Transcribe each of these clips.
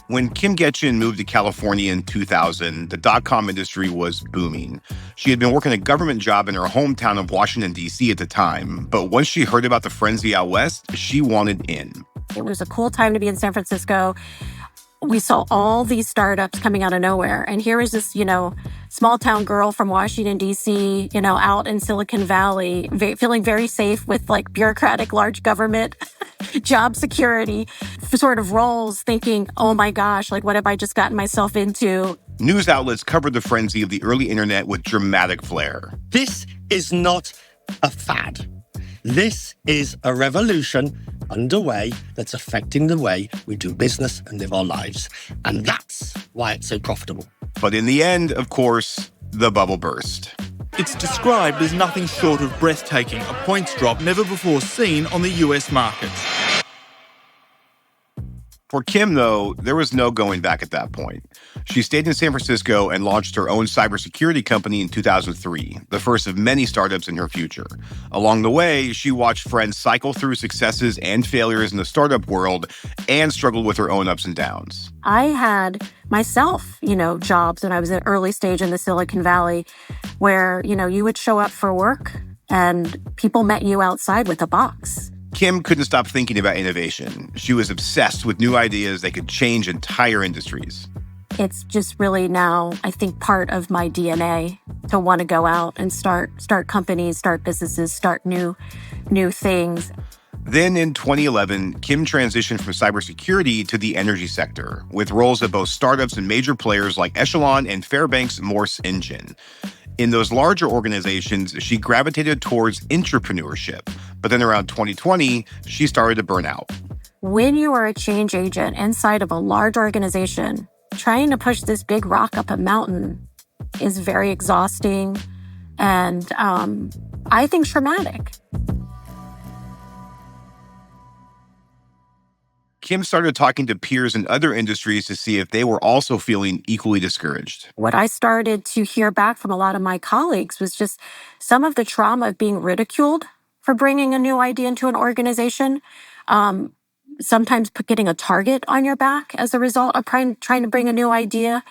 When Kim Getgen moved to California in 2000, the dot-com industry was booming. She had been working a government job in her hometown of Washington, D.C. at the time, but once she heard about the frenzy out west, she wanted in. It was a cool time to be in San Francisco. We saw all these startups coming out of nowhere. And here is this, small town girl from Washington, D.C., out in Silicon Valley, feeling very safe with like bureaucratic large government job security sort of roles, thinking, oh my gosh, like what have I just gotten myself into? News outlets covered the frenzy of the early internet with dramatic flair. This is not a fad. This is a revolution underway that's affecting the way we do business and live our lives. And that's why it's so profitable. But in the end, of course, the bubble burst. It's described as nothing short of breathtaking, a points drop never before seen on the US market. For Kim, though, there was no going back at that point. She stayed in San Francisco and launched her own cybersecurity company in 2003, the first of many startups in her future. Along the way, she watched friends cycle through successes and failures in the startup world and struggled with her own ups and downs. I had myself, jobs when I was at early stage in the Silicon Valley where, you would show up for work and people met you outside with a box. Kim couldn't stop thinking about innovation. She was obsessed with new ideas that could change entire industries. It's just really now, I think, part of my DNA to want to go out and start companies, start businesses, start new things. Then in 2011, Kim transitioned from cybersecurity to the energy sector, with roles at both startups and major players like Echelon and Fairbank's Morse Engine. In those larger organizations, she gravitated towards intrapreneurship. But then around 2020, she started to burn out. When you are a change agent inside of a large organization, trying to push this big rock up a mountain is very exhausting and I think traumatic. Kim started talking to peers in other industries to see if they were also feeling equally discouraged. What I started to hear back from a lot of my colleagues was just some of the trauma of being ridiculed for bringing a new idea into an organization. Sometimes getting a target on your back as a result of trying to bring a new idea.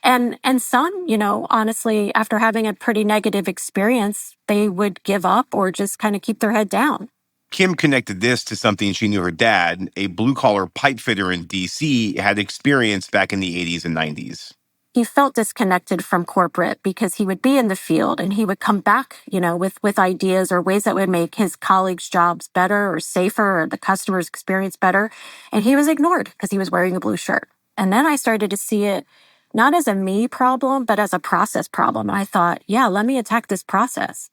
And some, honestly, after having a pretty negative experience, they would give up or just kind of keep their head down. Kim connected this to something she knew her dad, a blue-collar pipe fitter in D.C., had experienced back in the 80s and 90s. He felt disconnected from corporate because he would be in the field and he would come back, with ideas or ways that would make his colleagues' jobs better or safer or the customer's experience better. And he was ignored because he was wearing a blue shirt. And then I started to see it not as a me problem, but as a process problem. And I thought, let me attack this process.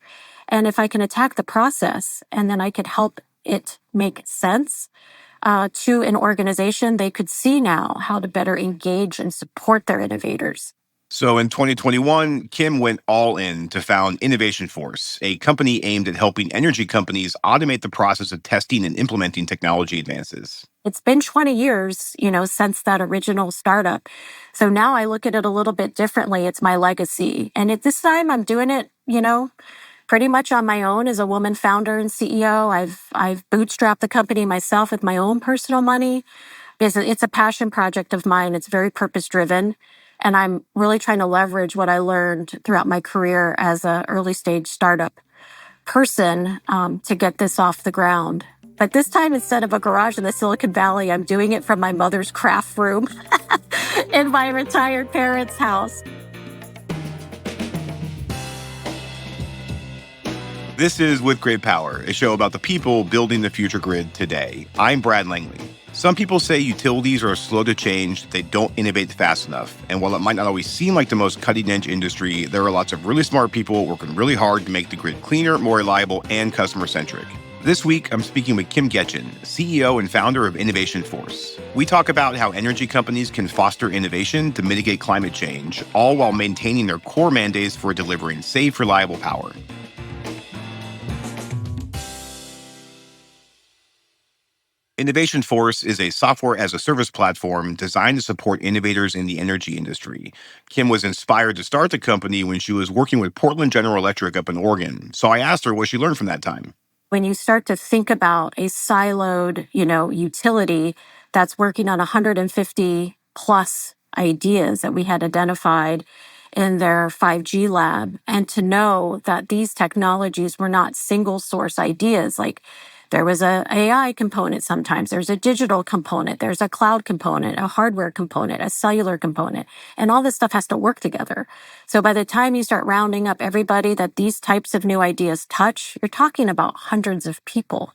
And if I can attack the process and then I could help it make sense to an organization, they could see now how to better engage and support their innovators. So in 2021, Kim went all in to found InnovationForce, a company aimed at helping energy companies automate the process of testing and implementing technology advances. It's been 20 years, since that original startup. So now I look at it a little bit differently. It's my legacy. And at this time, I'm doing it, pretty much on my own as a woman founder and CEO. I've bootstrapped the company myself with my own personal money because it's a passion project of mine. It's very purpose-driven. And I'm really trying to leverage what I learned throughout my career as an early stage startup person to get this off the ground. But this time, instead of a garage in the Silicon Valley, I'm doing it from my mother's craft room in my retired parents' house. This is With Great Power, a show about the people building the future grid today. I'm Brad Langley. Some people say utilities are slow to change, they don't innovate fast enough. And while it might not always seem like the most cutting-edge industry, there are lots of really smart people working really hard to make the grid cleaner, more reliable, and customer-centric. This week, I'm speaking with Kim Getgen, CEO and founder of InnovationForce. We talk about how energy companies can foster innovation to mitigate climate change, all while maintaining their core mandates for delivering safe, reliable power. InnovationForce is a software-as-a-service platform designed to support innovators in the energy industry. Kim was inspired to start the company when she was working with Portland General Electric up in Oregon. So I asked her what she learned from that time. When you start to think about a siloed, utility that's working on 150 plus ideas that we had identified in their 5G lab, and to know that these technologies were not single source ideas. Like there was a AI component sometimes, there's a digital component, there's a cloud component, a hardware component, a cellular component, and all this stuff has to work together. So by the time you start rounding up everybody that these types of new ideas touch, you're talking about hundreds of people.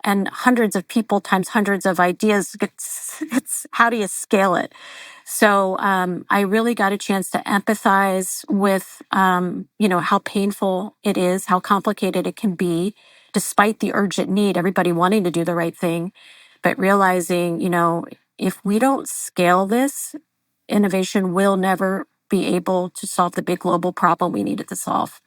And hundreds of people times hundreds of ideas, it's how do you scale it? So I really got a chance to empathize with, how painful it is, how complicated it can be, despite the urgent need, everybody wanting to do the right thing, but realizing, if we don't scale this, innovation will never be able to solve the big global problem we needed to solve.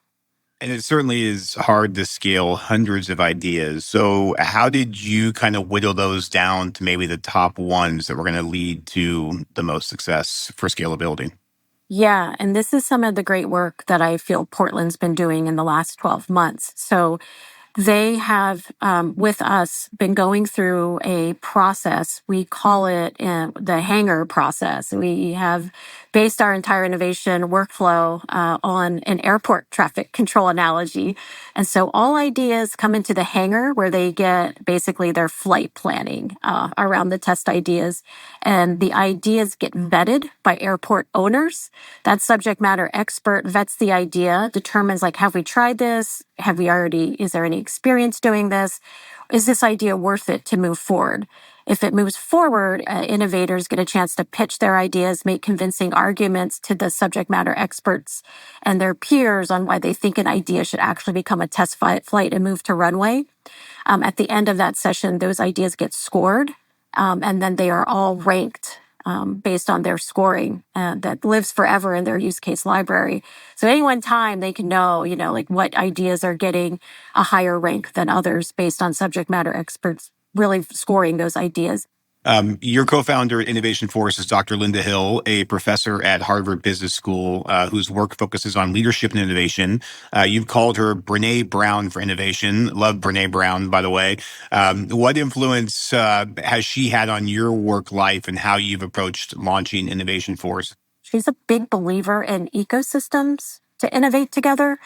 And it certainly is hard to scale hundreds of ideas. So how did you kind of whittle those down to maybe the top ones that were going to lead to the most success for scalability? Yeah, and this is some of the great work that I feel Portland's been doing in the last 12 months. So they have, with us, been going through a process. We call it the hangar process. We have based our entire innovation workflow on an airport traffic control analogy. And so all ideas come into the hangar where they get basically their flight planning around the test ideas. And the ideas get vetted by airport owners. That subject matter expert vets the idea, determines have we tried this? Is there any experience doing this? Is this idea worth it to move forward? If it moves forward, innovators get a chance to pitch their ideas, make convincing arguments to the subject matter experts and their peers on why they think an idea should actually become a test flight and move to runway. At the end of that session, those ideas get scored, and then they are all ranked based on their scoring that lives forever in their use case library. So at any one time, they can know, what ideas are getting a higher rank than others based on subject matter experts really scoring those ideas. Your co-founder at InnovationForce is Dr. Linda Hill, a professor at Harvard Business School whose work focuses on leadership and innovation. You've called her Brene Brown for innovation. Love Brene Brown, by the way. What influence has she had on your work life and how you've approached launching InnovationForce? She's a big believer in ecosystems to innovate together,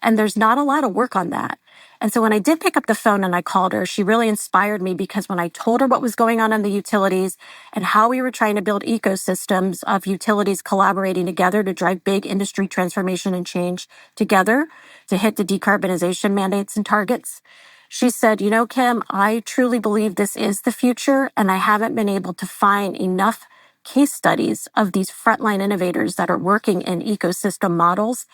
and there's not a lot of work on that. And so when I did pick up the phone and I called her, she really inspired me because when I told her what was going on in the utilities and how we were trying to build ecosystems of utilities collaborating together to drive big industry transformation and change together to hit the decarbonization mandates and targets, she said, Kim, I truly believe this is the future, and I haven't been able to find enough case studies of these frontline innovators that are working in ecosystem models.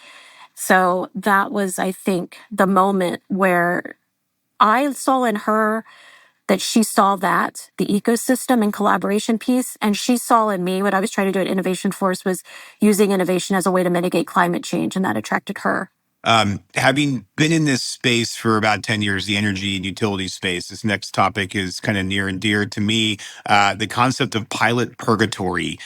So that was, I think, the moment where I saw in her that she saw that, the ecosystem and collaboration piece, and she saw in me what I was trying to do at InnovationForce was using innovation as a way to mitigate climate change, and that attracted her. Having been in this space for about 10 years, the energy and utility space, this next topic is kind of near and dear to me. The concept of pilot purgatory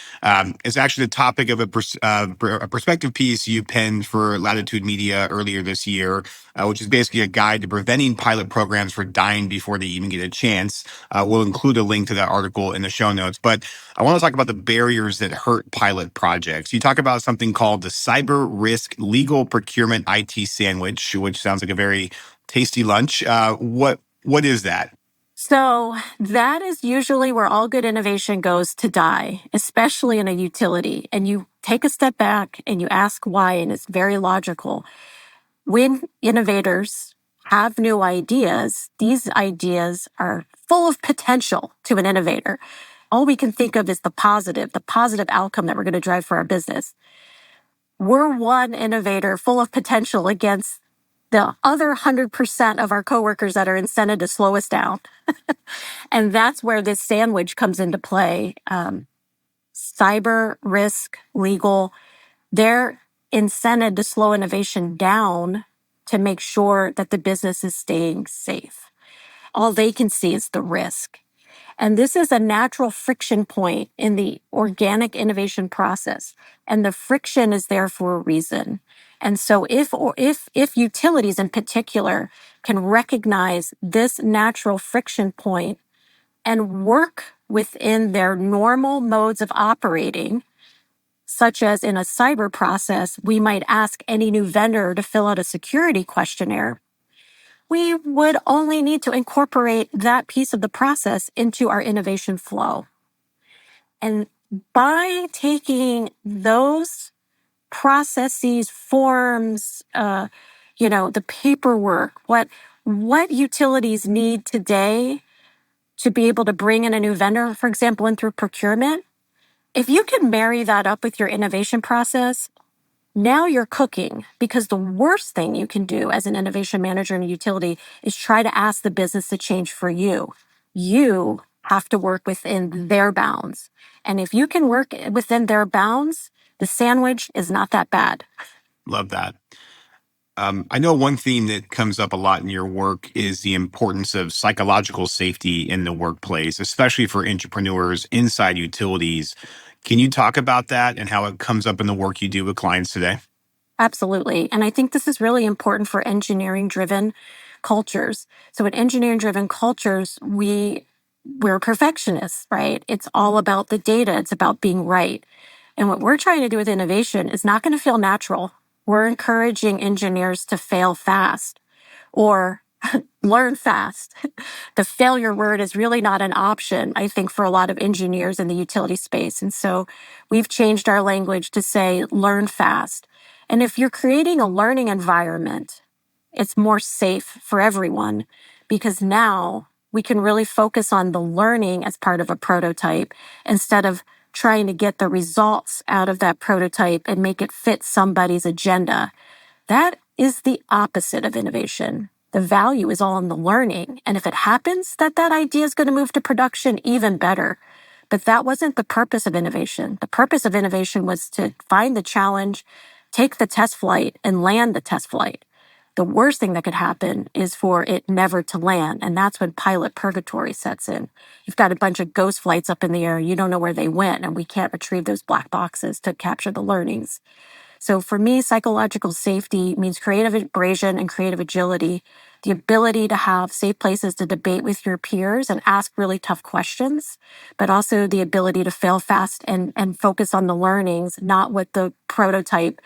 is actually the topic of a perspective piece you penned for Latitude Media earlier this year, which is basically a guide to preventing pilot programs from dying before they even get a chance. We'll include a link to that article in the show notes. But I want to talk about the barriers that hurt pilot projects. You talk about something called the cyber risk legal procurement IT sandwich, which sounds like a very tasty lunch. What is that? So that is usually where all good innovation goes to die, especially in a utility. And you take a step back and you ask why, and it's very logical. When innovators have new ideas, these ideas are full of potential to an innovator. All we can think of is the positive outcome that we're going to drive for our business. We're one innovator full of potential against the other 100% of our coworkers that are incented to slow us down. And that's where this sandwich comes into play. Cyber, risk, legal, they're incented to slow innovation down to make sure that the business is staying safe. All they can see is the risk. And this is a natural friction point in the organic innovation process. And the friction is there for a reason. And so if utilities in particular can recognize this natural friction point and work within their normal modes of operating, such as in a cyber process, we might ask any new vendor to fill out a security questionnaire. We would only need to incorporate that piece of the process into our innovation flow. And by taking those processes, forms, the paperwork, what utilities need today to be able to bring in a new vendor, for example, in through procurement, if you can marry that up with your innovation process, now you're cooking, because the worst thing you can do as an innovation manager in a utility is try to ask the business to change for you. You have to work within their bounds. And if you can work within their bounds, the sandwich is not that bad. Love that. I know one theme that comes up a lot in your work is the importance of psychological safety in the workplace, especially for entrepreneurs inside utilities. Can you talk about that and how it comes up in the work you do with clients today? Absolutely. And I think this is really important for engineering-driven cultures. So in engineering-driven cultures, we're perfectionists, right? It's all about the data. It's about being right. And what we're trying to do with innovation is not going to feel natural. We're encouraging engineers to fail fast or learn fast. The failure word is really not an option, I think, for a lot of engineers in the utility space. And so we've changed our language to say learn fast. And if you're creating a learning environment, it's more safe for everyone, because now we can really focus on the learning as part of a prototype instead of trying to get the results out of that prototype and make it fit somebody's agenda. That is the opposite of innovation. The value is all in the learning. And if it happens that idea is going to move to production, even better. But that wasn't the purpose of innovation. The purpose of innovation was to find the challenge, take the test flight, and land the test flight. The worst thing that could happen is for it never to land. And that's when pilot purgatory sets in. You've got a bunch of ghost flights up in the air. You don't know where they went, and we can't retrieve those black boxes to capture the learnings. So for me, psychological safety means creative abrasion and creative agility, the ability to have safe places to debate with your peers and ask really tough questions, but also the ability to fail fast and focus on the learnings, not what the prototype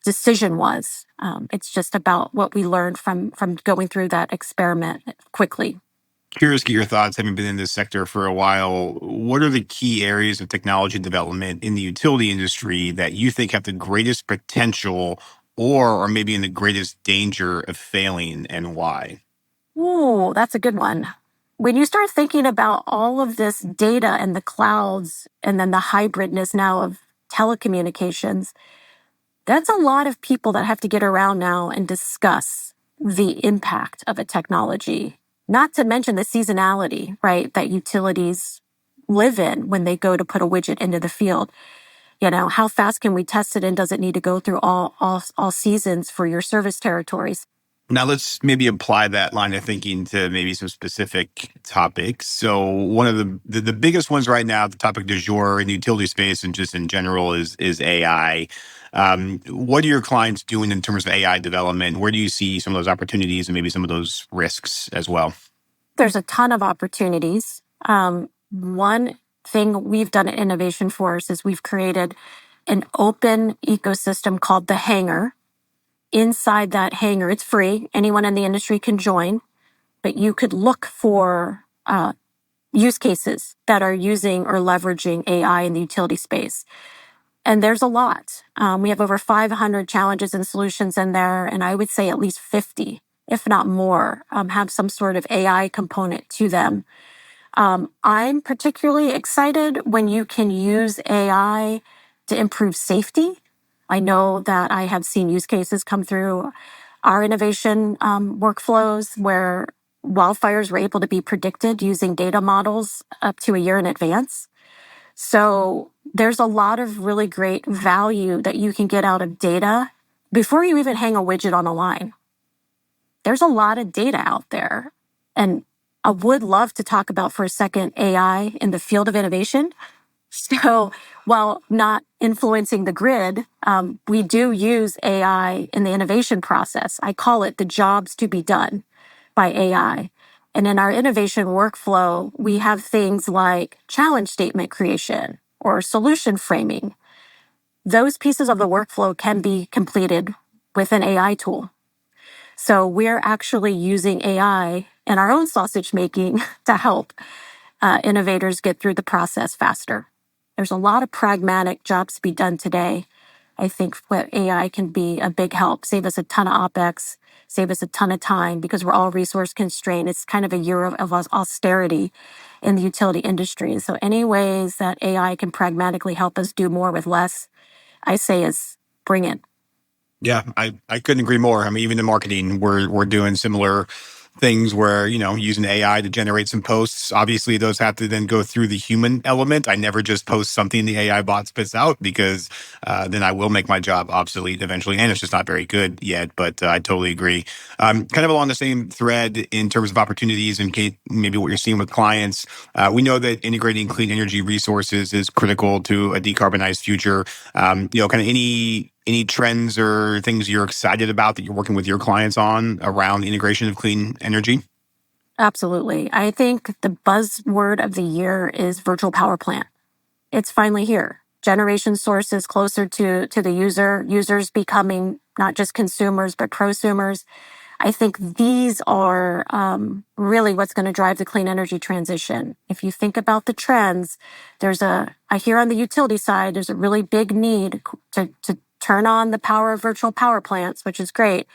decision was. It's just about what we learned from going through that experiment quickly. Curious to get your thoughts, having been in this sector for a while. What are the key areas of technology development in the utility industry that you think have the greatest potential or maybe in the greatest danger of failing, and why? Ooh, that's a good one. When you start thinking about all of this data and the clouds and then the hybridness now of telecommunications, that's a lot of people that have to get around now and discuss the impact of a technology. Not to mention the seasonality, right, that utilities live in when they go to put a widget into the field. How fast can we test it, and does it need to go through all seasons for your service territories? Now let's maybe apply that line of thinking to maybe some specific topics. So one of the biggest ones right now, the topic du jour in the utility space and just in general is AI. What are your clients doing in terms of AI development? Where do you see some of those opportunities and maybe some of those risks as well? There's a ton of opportunities. One thing we've done at InnovationForce is we've created an open ecosystem called the Hangar. Inside that hangar, it's free. Anyone in the industry can join, but you could look for use cases that are using or leveraging AI in the utility space. And there's a lot. We have over 500 challenges and solutions in there, and I would say at least 50, if not more, have some sort of AI component to them. I'm particularly excited when you can use AI to improve safety. I know that I have seen use cases come through our innovation workflows where wildfires were able to be predicted using data models up to a year in advance. So there's a lot of really great value that you can get out of data before you even hang a widget on a line. There's a lot of data out there. And I would love to talk about for a second AI in the field of innovation. So while not influencing the grid, we do use AI in the innovation process. I call it the jobs to be done by AI. And in our innovation workflow, we have things like challenge statement creation or solution framing. Those pieces of the workflow can be completed with an AI tool. So we're actually using AI in our own sausage making to help innovators get through the process faster. There's a lot of pragmatic jobs to be done today. I think what AI can be a big help, save us a ton of OpEx, save us a ton of time because we're all resource constrained. It's kind of a year of austerity in the utility industry. So any ways that AI can pragmatically help us do more with less, I say is bring it. Yeah, I couldn't agree more. I mean, even in marketing, we're doing similar things where, using AI to generate some posts. Obviously, those have to then go through the human element. I never just post something the AI bot spits out because then I will make my job obsolete eventually. And it's just not very good yet, but I totally agree. Kind of along the same thread in terms of opportunities and maybe what you're seeing with clients. We know that integrating clean energy resources is critical to a decarbonized future. Kind of any trends or things you're excited about that you're working with your clients on around the integration of clean energy? Absolutely. I think the buzzword of the year is virtual power plant. It's finally here. Generation sources closer to the user, users becoming not just consumers, but prosumers. I think these are really what's going to drive the clean energy transition. If you think about the trends, I hear on the utility side, there's a really big need to turn on the power of virtual power plants, which is great.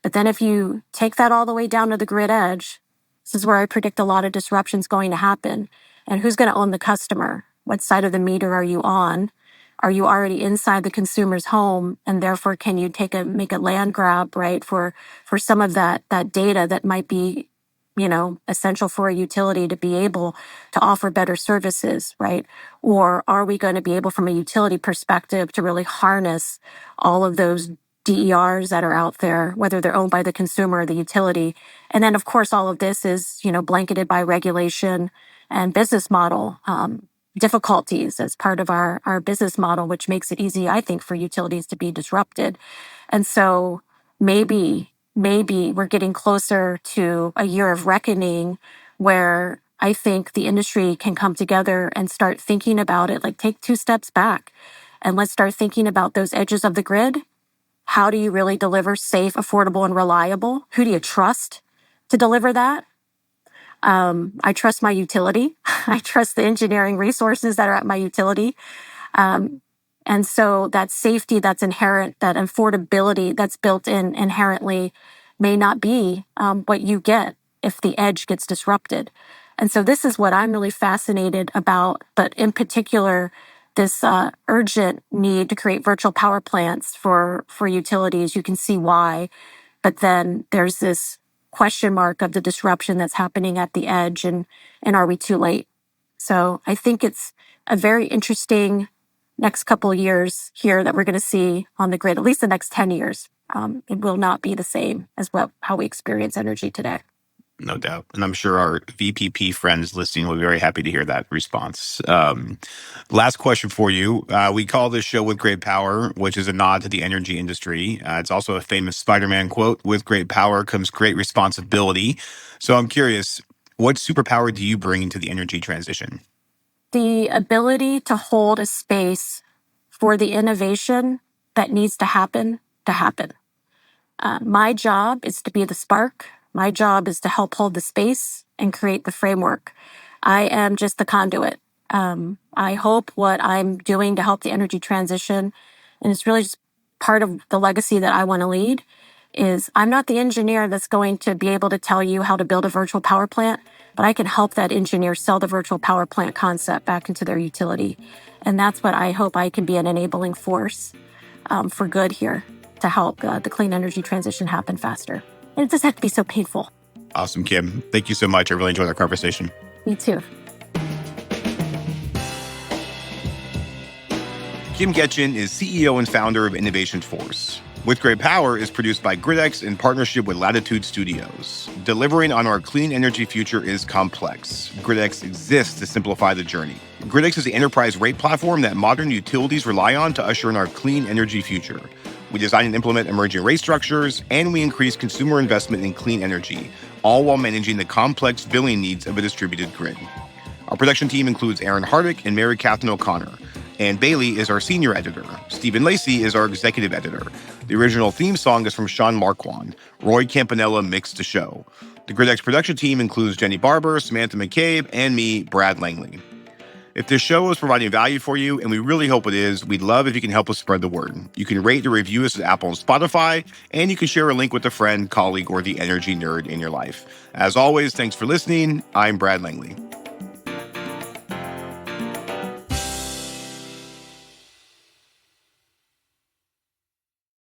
But then if you take that all the way down to the grid edge, this is where I predict a lot of disruptions going to happen. And who's going to own the customer? What side of the meter are you on? Are you already inside the consumer's home? And therefore, can you make a land grab, right, for some of that data that might be, essential for a utility to be able to offer better services, right? Or are we going to be able, from a utility perspective, to really harness all of those DERs that are out there, whether they're owned by the consumer or the utility? And then, of course, all of this is, blanketed by regulation and business model difficulties as part of our business model, which makes it easy, I think, for utilities to be disrupted. And so maybe we're getting closer to a year of reckoning where I think the industry can come together and start thinking about it, like take 2 steps back and let's start thinking about those edges of the grid. How do you really deliver safe, affordable, and reliable? Who do you trust to deliver that? I trust my utility. I trust the engineering resources that are at my utility. And so that safety that's inherent, that affordability that's built in inherently may not be what you get if the edge gets disrupted. And so this is what I'm really fascinated about, but in particular, this urgent need to create virtual power plants for utilities. You can see why, but then there's this question mark of the disruption that's happening at the edge, and are we too late? So I think it's a very interesting next couple of years here that we're going to see on the grid, at least the next 10 years. It will not be the same as how we experience energy today. No doubt. And I'm sure our VPP friends listening will be very happy to hear that response. Last question for you. We call this show With Great Power, which is a nod to the energy industry. It's also a famous Spider-Man quote, with great power comes great responsibility. So I'm curious, what superpower do you bring to the energy transition? The ability to hold a space for the innovation that needs to happen. My job is to be the spark. My job is to help hold the space and create the framework. I am just the conduit. I hope what I'm doing to help the energy transition, and it's really just part of the legacy that I want to lead, is I'm not the engineer that's going to be able to tell you how to build a virtual power plant, but I can help that engineer sell the virtual power plant concept back into their utility. And that's what I hope I can be, an enabling force for good here to help the clean energy transition happen faster. And it doesn't have to be so painful. Awesome, Kim. Thank you so much. I really enjoyed our conversation. Me too. Kim Getgen is CEO and founder of InnovationForce. With Great Power is produced by GridX in partnership with Latitude Studios. Delivering on our clean energy future is complex. GridX exists to simplify the journey. GridX is the enterprise rate platform that modern utilities rely on to usher in our clean energy future. We design and implement emerging rate structures, and we increase consumer investment in clean energy, all while managing the complex billing needs of a distributed grid. Our production team includes Aaron Hardick and Mary Catherine O'Connor, and Bailey is our senior editor. Stephen Lacey is our executive editor. The original theme song is from Sean Marquand. Roy Campanella mixed the show. The GridX production team includes Jenny Barber, Samantha McCabe, and me, Brad Langley. If this show is providing value for you, and we really hope it is, we'd love if you can help us spread the word. You can rate or review us at Apple and Spotify, and you can share a link with a friend, colleague, or the energy nerd in your life. As always, thanks for listening. I'm Brad Langley.